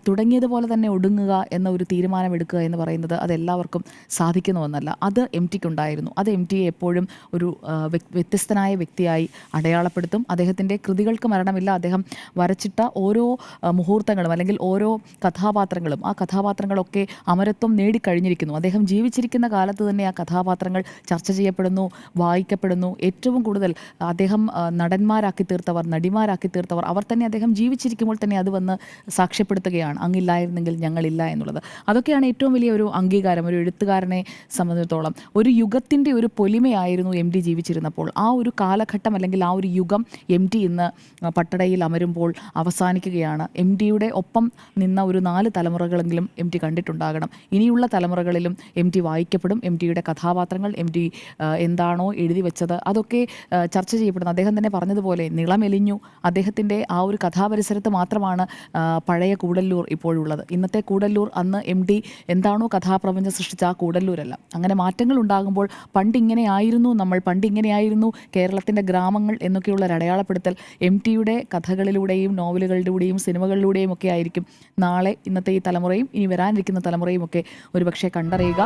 തുടങ്ങിയതുപോലെ തന്നെ ഒടുങ്ങുക എന്ന ഒരു തീരുമാനമെടുക്കുക എന്ന് പറയുന്നത് അതെല്ലാവർക്കും സാധിക്കുന്നുവെന്നല്ല. അത് എം ടിക്കുണ്ടായിരുന്നു. അത് എം ടിയെ എപ്പോഴും ഒരു വ്യത്യസ്തനായ വ്യക്തിയായി അടയാളപ്പെടുത്തും. അദ്ദേഹത്തിൻ്റെ കൃതികൾക്ക് മരണമില്ല. അദ്ദേഹം വരച്ചിട്ട ഓരോ മുഹൂർത്തങ്ങളും അല്ലെങ്കിൽ ഓരോ കഥാപാത്രങ്ങളും ആ കഥാപാത്രങ്ങളൊക്കെ അമരത്വം നേടിക്കഴിഞ്ഞിരിക്കുന്നു. അദ്ദേഹം ജീവിച്ചിരിക്കുന്ന കാലത്ത് തന്നെ ആ കഥാപാത്രങ്ങൾ ചർച്ച ചെയ്യപ്പെടുന്നു, വായിക്കപ്പെടുന്നു. ഏറ്റവും കൂടുതൽ അദ്ദേഹം നടന്മാരാക്കി തീർത്തവർ, നടിമാരാക്കി തീർത്തവർ, അവർ തന്നെ അദ്ദേഹം ജീവിച്ചിരിക്കുമ്പോൾ തന്നെ അത് വന്ന് സാക്ഷ്യപ്പെടുത്തുകയാണ്, അങ്ങില്ലായിരുന്നെങ്കിൽ ഞങ്ങളില്ല എന്നുള്ളത്. അതൊക്കെയാണ് ഏറ്റവും വലിയ ഒരു അംഗീകാരം ഒരു എഴുത്തുകാരനെ സംബന്ധിച്ചിടത്തോളം. ഒരു യുഗത്തിൻ്റെ ഒരു പൊലിമയായിരുന്നു എം ടി ജീവിച്ചിരുന്നപ്പോൾ. ആ ഒരു കാലഘട്ടം അല്ലെങ്കിൽ ആ ഒരു യുഗം എം ടി ഇന്ന് പട്ടടയിൽ അമരുമ്പോൾ അവസാനിക്കുകയാണ്. എം ടിയുടെ ഒപ്പം നിന്ന ഒരു 4 തലമുറകളെങ്കിലും എം ടി കണ്ടിട്ടുണ്ടാകണം. ഇനിയുള്ള തലമുറകളിലും എം ടി വായിക്കപ്പെടും. എം ടിയുടെ കഥാപാത്രങ്ങൾ, എം ടി എന്താണോ എഴുതി വെച്ചത് അതൊക്കെ ചർച്ച ചെയ്യപ്പെടുന്നു. അദ്ദേഹം തന്നെ പറഞ്ഞതുപോലെ നിളമെലിഞ്ഞു. അദ്ദേഹത്തിൻ്റെ ആ ഒരു കഥാപരിസരത്ത് മാത്രമാണ് പഴയ കൂടല്ലൂർ ഇപ്പോഴുള്ളത്. ഇന്നത്തെ കൂടല്ലൂർ അന്ന് എം ടി എന്താണോ കഥാപ്രപഞ്ചം സൃഷ്ടിച്ച ആ കൂടല്ലൂരല്ല. അങ്ങനെ മാറ്റങ്ങൾ ഉണ്ടാകുമ്പോൾ പണ്ടിങ്ങനെയായിരുന്നു നമ്മൾ, പണ്ടിങ്ങനെയായിരുന്നു കേരളത്തിൻ്റെ ഗ്രാമങ്ങൾ എന്നൊക്കെയുള്ള ഒരു അടയാളപ്പെടുത്തൽ എം ടിയുടെ കഥകളിലൂടെയും നോവലുകളിലൂടെയും സിനിമകളിലൂടെയും ഒക്കെ ആയിരിക്കും നാളെ ഇന്നത്തെ ഈ തലമുറയും ഇനി വരാനിരിക്കുന്ന തലമുറയും ഒക്കെ ഒരുപക്ഷെ കണ്ടറിയുക.